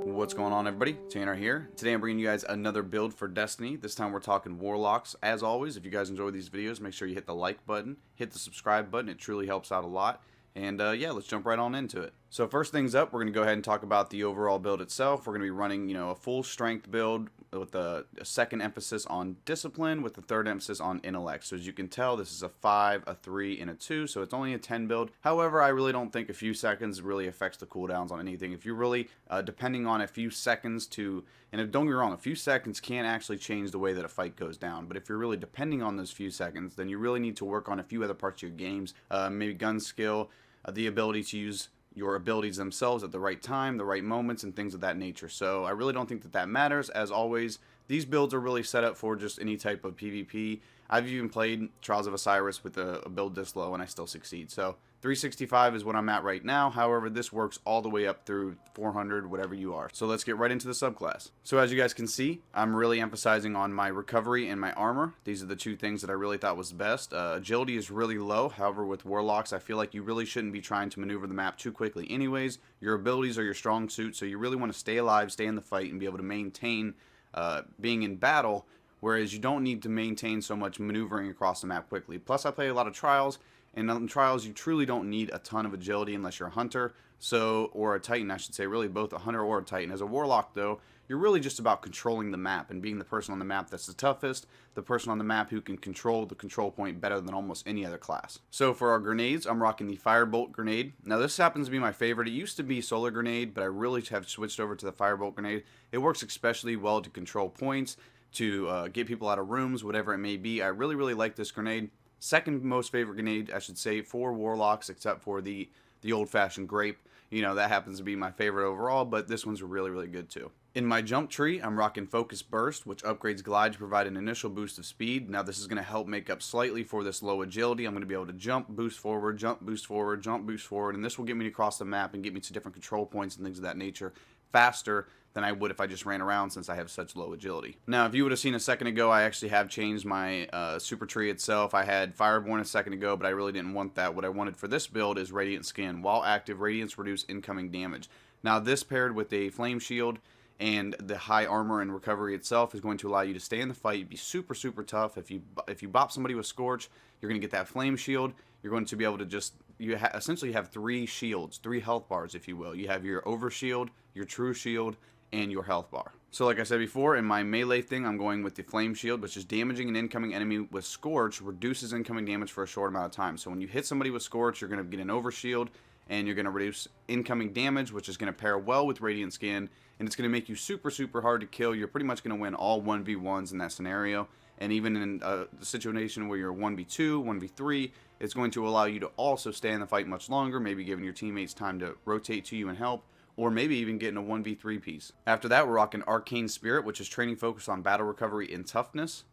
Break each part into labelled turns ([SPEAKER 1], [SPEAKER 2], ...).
[SPEAKER 1] What's going on, everybody? Tanner here. Today I'm bringing you guys another build for Destiny. This time we're talking Warlocks. As always, if you guys enjoy these videos, make sure you hit the like button, hit the subscribe button. It truly helps out a lot. And yeah, let's jump right on into it. So first things up, we're going to go ahead and talk about the overall build itself. We're going to be running, a full strength build with a second emphasis on discipline, with the third emphasis on intellect. So as you can tell, this is a 5, a 3, and a 2, so it's only a 10 build. However, I really don't think a few seconds really affects the cooldowns on anything. If you're really depending on a few seconds to, and don't get me wrong, a few seconds can actually change the way that a fight goes down. But if you're really depending on those few seconds, then you really need to work on a few other parts of your games, maybe gun skill, the ability to use your abilities themselves at the right time, the right moments, and things of that nature. So I really don't think that that matters. As always, these builds are really set up for just any type of PvP. I've even played Trials of Osiris with a build this low and I still succeed. So 365 is what I'm at right now. However, this works all the way up through 400, whatever you are. So let's get right into the subclass. So as you guys can see, I'm really emphasizing on my recovery and my armor. These are the two things that I really thought was best. Agility is really low. However, with Warlocks, I feel like you really shouldn't be trying to maneuver the map too quickly anyways. Your abilities are your strong suit, so you really want to stay alive, stay in the fight, and be able to maintain being in battle, whereas you don't need to maintain so much maneuvering across the map quickly. Plus, I play a lot of Trials, and on Trials, you truly don't need a ton of agility unless you're a Hunter, or a Titan, I should say, really both a Hunter or a Titan. As a Warlock, though, you're really just about controlling the map and being the person on the map that's the toughest, the person on the map who can control the control point better than almost any other class. So for our grenades, I'm rocking the Firebolt grenade. Now this happens to be my favorite. It used to be Solar Grenade, but I really have switched over to the Firebolt grenade. It works especially well to control points, to get people out of rooms, whatever it may be. I really like this grenade. Second most favorite grenade, I should say, for Warlocks, except for the old-fashioned grape. That happens to be my favorite overall, but this one's really good too. In my jump tree, I'm rocking Focus Burst, which upgrades Glide to provide an initial boost of speed. Now this is going to help make up slightly for this low agility. I'm going to be able to jump, boost forward, jump, boost forward, jump, boost forward, and this will get me across the map and get me to different control points and things of that nature faster than I would if I just ran around, since I have such low agility. Now, if you would have seen a second ago, I actually have changed my super tree itself. I had Fireborn a second ago, but I really didn't want that. What I wanted for this build is Radiant Skin. While active, Radiance reduce incoming damage. Now, this paired with a Flame Shield and the high armor and recovery itself is going to allow you to stay in the fight, be super tough. If you bop somebody with Scorch, you're going to get that Flame Shield. You're going to be able to just, essentially have 3 shields, 3 health bars, if you will. You have your Overshield, your True Shield, and your health bar. So like I said before, in my melee thing, I'm going with the Flame Shield, which is damaging an incoming enemy with Scorch reduces incoming damage for a short amount of time. So when you hit somebody with Scorch, you're going to get an Overshield, and you're going to reduce incoming damage, which is going to pair well with Radiant Skin, and it's going to make you super hard to kill. You're pretty much going to win all 1v1s in that scenario, and even in a situation where you're 1v2, 1v3, it's going to allow you to also stay in the fight much longer, maybe giving your teammates time to rotate to you and help, or maybe even getting a 1v3 piece. After that, we're rocking Arcane Spirit, which is training focused on battle recovery and toughness,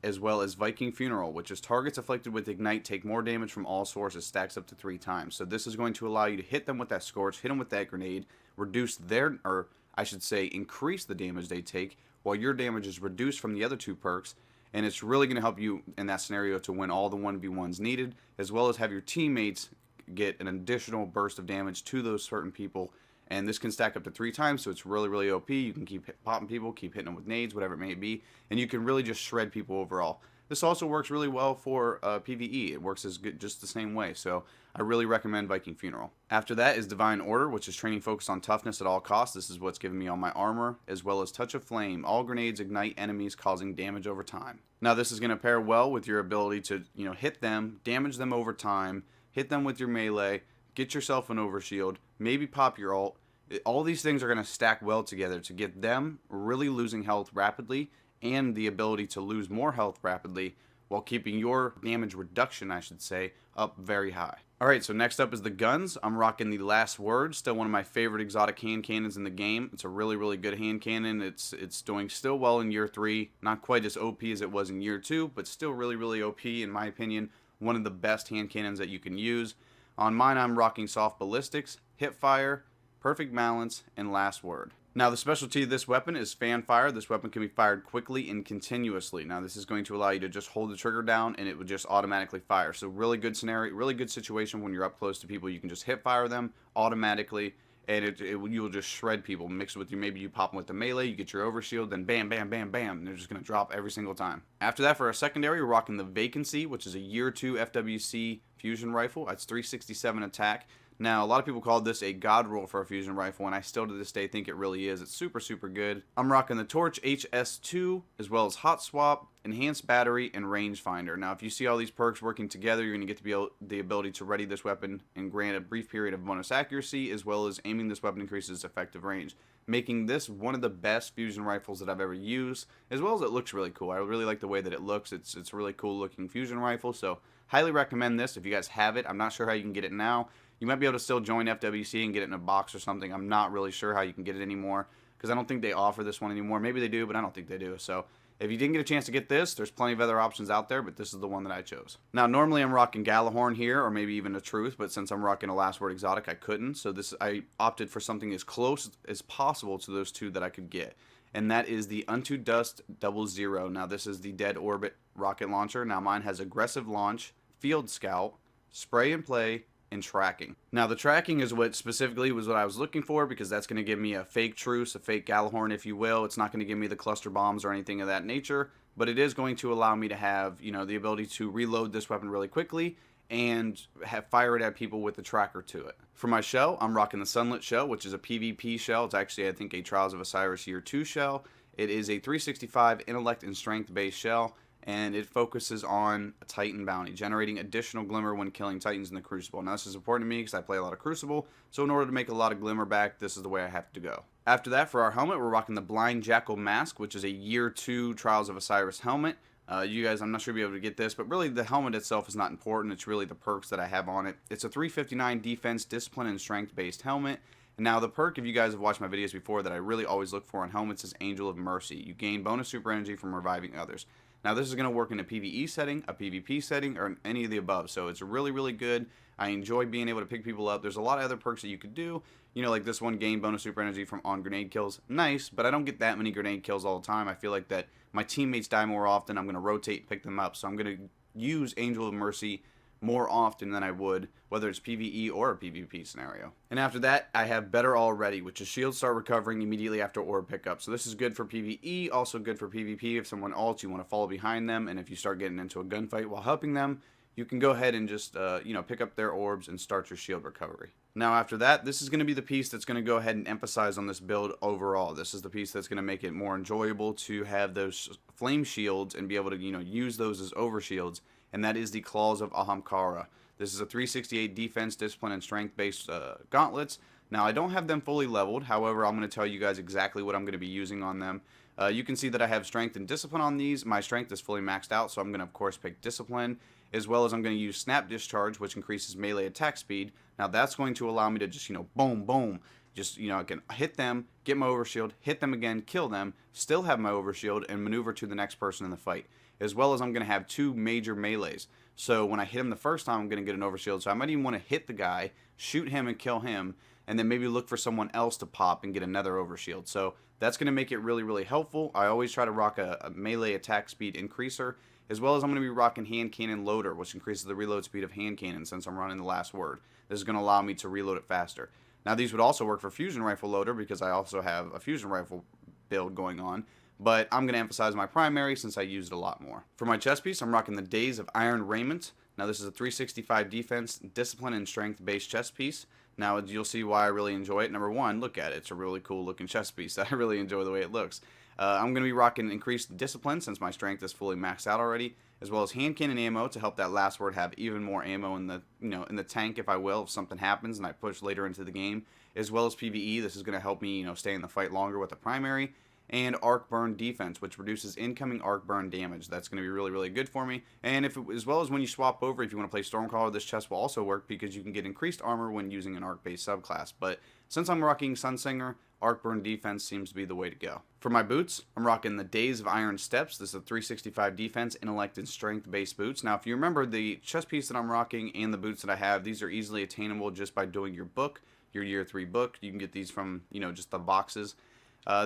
[SPEAKER 1] as well as Viking Funeral, which is targets afflicted with Ignite take more damage from all sources, stacks up to 3 times. So this is going to allow you to hit them with that Scorch, hit them with that grenade, reduce their, or I should say increase the damage they take, while your damage is reduced from the other 2 perks, and it's really going to help you in that scenario to win all the 1v1s needed, as well as have your teammates get an additional burst of damage to those certain people. And this can stack up to 3 times, so it's really OP. You can keep popping people, keep hitting them with nades, whatever it may be, and you can really just shred people overall. This also works really well for PvE. It works as good, just the same way, so I really recommend Viking Funeral. After that is Divine Order, which is training focused on toughness at all costs. This is what's giving me all my armor, as well as Touch of Flame. All grenades ignite enemies, causing damage over time. Now this is going to pair well with your ability to hit them, damage them over time, hit them with your melee, get yourself an Overshield, maybe pop your ult. All these things are going to stack well together to get them really losing health rapidly, and the ability to lose more health rapidly while keeping your damage reduction, I should say, up very high. Alright, so next up is the guns. I'm rocking the Last Word, still one of my favorite exotic hand cannons in the game. It's a really good hand cannon. It's doing still well in year 3. Not quite as OP as it was in year 2, but still really OP in my opinion. One of the best hand cannons that you can use. On mine, I'm rocking Soft Ballistics, Hip Fire, Perfect Balance, and Last Word. Now the specialty of this weapon is fan fire. This weapon can be fired quickly and continuously. Now this is going to allow you to just hold the trigger down and it would just automatically fire. So really good scenario, really good situation when you're up close to people. You can just hip fire them automatically and you'll just shred people. Mix it with maybe you pop them with the melee, you get your overshield, then bam, bam, bam, bam, and they're just going to drop every single time. After that, for our secondary, we're rocking the Vacancy, which is a Year 2 FWC fusion rifle. That's 367 attack. Now, a lot of people call this a god roll for a fusion rifle, and I still to this day think it really is. It's super, super good. I'm rocking the Torch HS2, as well as Hot Swap, Enhanced Battery, and Rangefinder. Now, if you see all these perks working together, you're going to get the ability to ready this weapon and grant a brief period of bonus accuracy, as well as aiming this weapon increases effective range, making this one of the best fusion rifles that I've ever used, as well as it looks really cool. I really like the way that it looks. It's a really cool looking fusion rifle, so highly recommend this if you guys have it. I'm not sure how you can get it now. You might be able to still join FWC and get it in a box or something. I'm not really sure how you can get it anymore because I don't think they offer this one anymore. Maybe they do, but I don't think they do. So if you didn't get a chance to get this, there's plenty of other options out there, but this is the one that I chose. Now, normally I'm rocking Galahorn here, or maybe even a Truth, but since I'm rocking a Last Word Exotic, I couldn't. So I opted for something as close as possible to those two that I could get, and that is the Unto Dust 00. Now, this is the Dead Orbit rocket launcher. Now, mine has aggressive launch, field scout, spray and play, and tracking. Now, the tracking is what specifically was what I was looking for, because that's going to give me a fake Truce, a fake Galahorn, if you will. It's not going to give me the cluster bombs or anything of that nature, but it is going to allow me to have, you know, the ability to reload this weapon really quickly and fire it at people with the tracker to it. For my shell, I'm rocking the Sunlit shell, which is a PvP shell. It's actually, I think, a Trials of Osiris Year 2 shell. It is a 365 intellect and strength based shell, and it focuses on a Titan bounty, generating additional glimmer when killing Titans in the Crucible. Now, this is important to me because I play a lot of Crucible, so in order to make a lot of glimmer back, this is the way I have to go. After that, for our helmet, we're rocking the Blind Jackal Mask, which is a Year 2 Trials of Osiris helmet. You guys, I'm not sure you'll be able to get this, but really the helmet itself is not important. It's really the perks that I have on it. It's a 359 defense, discipline, and strength-based helmet. And now the perk, if you guys have watched my videos before, that I really always look for on helmets is Angel of Mercy. You gain bonus super energy from reviving others. Now, this is going to work in a PvE setting, a PvP setting, or any of the above. So it's really, really good. I enjoy being able to pick people up. There's a lot of other perks that you could do. You know, like this one, gain bonus super energy from on grenade kills. Nice, but I don't get that many grenade kills all the time. I feel like that my teammates die more often. I'm going to rotate and pick them up. So I'm going to use Angel of Mercy more often than I would, whether it's PvE or a PvP scenario. And after that, I have Better Already, which is shields start recovering immediately after orb pickup. So this is good for PvE, also good for PvP. If someone ults, you want to follow behind them, and if you start getting into a gunfight while helping them, you can go ahead and just, pick up their orbs and start your shield recovery. Now, after that, this is going to be the piece that's going to go ahead and emphasize on this build overall. This is the piece that's going to make it more enjoyable to have those flame shields and be able to, use those as overshields, and that is the Claws of Ahamkara. This is a 368 defense, discipline, and strength-based gauntlets. Now, I don't have them fully leveled. However, I'm going to tell you guys exactly what I'm going to be using on them. You can see that I have strength and discipline on these. My strength is fully maxed out, so I'm going to, of course, pick discipline, as well as I'm going to use Snap Discharge, which increases melee attack speed. Now, that's going to allow me to just, boom, boom. Just, I can hit them, get my overshield, hit them again, kill them, still have my overshield, and maneuver to the next person in the fight. As well as I'm going to have two major melees. So when I hit him the first time, I'm going to get an overshield. So I might even want to hit the guy, shoot him and kill him, and then maybe look for someone else to pop and get another overshield. So that's going to make it really, really helpful. I always try to rock a melee attack speed increaser, as well as I'm going to be rocking hand cannon loader, which increases the reload speed of hand cannon since I'm running the last word. This is going to allow me to reload it faster. Now, these would also work for fusion rifle loader because I also have a fusion rifle build going on, but I'm going to emphasize my primary since I use it a lot more. For my chest piece, I'm rocking the Days of Iron Raiment. Now, this is a 365 defense, discipline, and strength-based chest piece. Now, you'll see why I really enjoy it. Number one, look at it. It's a really cool-looking chest piece. I really enjoy the way it looks. I'm going to be rocking increased discipline since my strength is fully maxed out already, as well as hand cannon ammo to help that last word have even more ammo in the, in the tank, if I will, if something happens and I push later into the game, as well as PvE. This is going to help me, stay in the fight longer with the primary. And arc burn defense, which reduces incoming arc burn damage. That's going to be really, really good for me. And as well as when you swap over, if you want to play Stormcaller, this chest will also work because you can get increased armor when using an arc-based subclass. But since I'm rocking Sunsinger, arc burn defense seems to be the way to go. For my boots, I'm rocking the Days of Iron Steps. This is a 365 defense, intellect, and strength-based boots. Now, if you remember, the chest piece that I'm rocking and the boots that I have, these are easily attainable just by doing your book, your Year 3 book. You can get these from, just the boxes.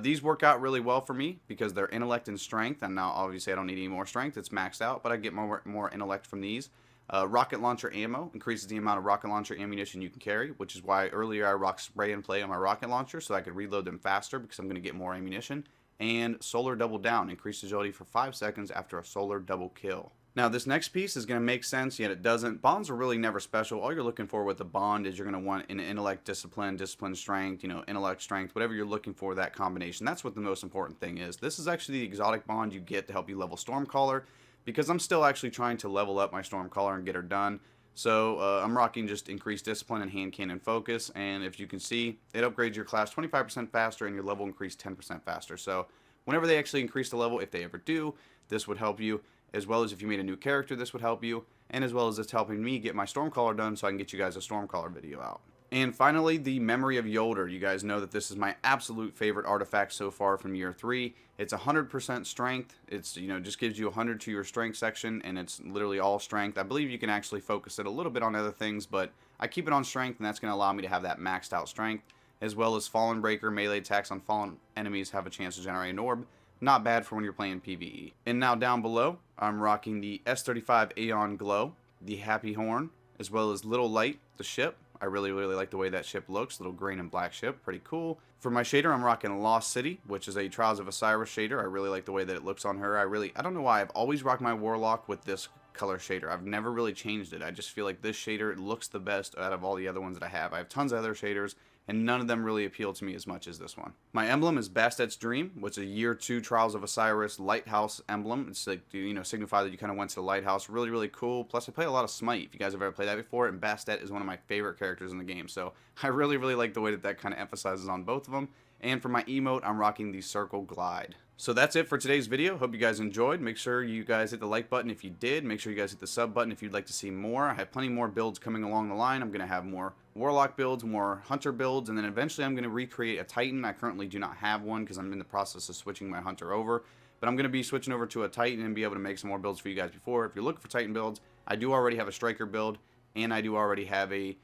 [SPEAKER 1] These work out really well for me because they're intellect and strength, and now obviously I don't need any more strength. It's maxed out, but I get more intellect from these. Rocket launcher ammo increases the amount of rocket launcher ammunition you can carry, which is why earlier I rocked spray and play on my rocket launcher so I could reload them faster because I'm going to get more ammunition. And solar double down, increased agility for 5 seconds after a solar double kill. Now this next piece is going to make sense, yet it doesn't. Bonds are really never special. All you're looking for with a bond is you're going to want an intellect, discipline, strength, intellect, strength, whatever you're looking for, that combination. That's what the most important thing is. This is actually the exotic bond you get to help you level Stormcaller, because I'm still actually trying to level up my Stormcaller and get her done. So I'm rocking just increased discipline and hand cannon focus, and if you can see, it upgrades your class 25% faster and your level increased 10% faster. So whenever they actually increase the level, if they ever do, this would help you, as well as if you made a new character, this would help you, and as well as it's helping me get my Stormcaller done so I can get you guys a Stormcaller video out. And finally, the Memory of Yolder. You guys know that this is my absolute favorite artifact so far from year 3. It's 100% strength. It's, just gives you 100 to your strength section, and it's literally all strength. I believe you can actually focus it a little bit on other things, but I keep it on strength, and that's going to allow me to have that maxed out strength, as well as Fallen Breaker. Melee attacks on fallen enemies have a chance to generate an orb. Not bad for when you're playing PvE. And now down below, I'm rocking the S35 Aeon Glow, the Happy Horn, as well as Little Light, the ship. I really like the way that ship looks. Little green and black ship. Pretty cool. For my shader, I'm rocking Lost City, which is a Trials of Osiris shader. I really like the way that it looks on her. I don't know why. I've always rocked my Warlock with this color shader. I've never really changed it. I just feel like this shader looks the best out of all the other ones that I have. I have tons of other shaders, and none of them really appeal to me as much as this one. My emblem is Bastet's Dream, which is a Year 2 Trials of Osiris lighthouse emblem. It's like, signify that you kind of went to the lighthouse. Really cool. Plus, I play a lot of Smite, if you guys have ever played that before, and Bastet is one of my favorite characters in the game. So I really like the way that kind of emphasizes on both of them. And for my emote, I'm rocking the Circle Glide. So that's it for today's video. Hope you guys enjoyed. Make sure you guys hit the like button if you did. Make sure you guys hit the sub button if you'd like to see more. I have plenty more builds coming along the line. I'm going to have more Warlock builds, more Hunter builds, and then eventually I'm going to recreate a Titan. I currently do not have one because I'm in the process of switching my Hunter over. But I'm going to be switching over to a Titan and be able to make some more builds for you guys before. If you're looking for Titan builds, I do already have a Striker build, and I do already have a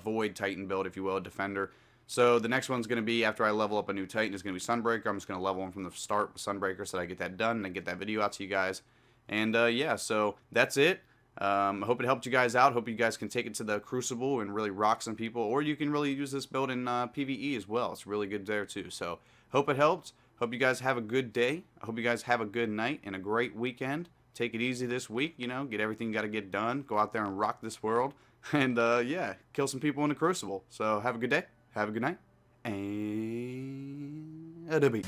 [SPEAKER 1] Void Titan build, if you will, a Defender. So the next one's going to be, after I level up a new Titan, is going to be Sunbreaker. I'm just going to level him from the start with Sunbreaker so that I get that done and I get that video out to you guys. And yeah, so that's it. I hope it helped you guys out. Hope you guys can take it to the Crucible and really rock some people. Or you can really use this build in PvE as well. It's really good there too. So hope it helped. Hope you guys have a good day. I hope you guys have a good night and a great weekend. Take it easy this week, get everything you got to get done. Go out there and rock this world. And yeah, kill some people in the Crucible. So have a good day. Have a good night, and a beat.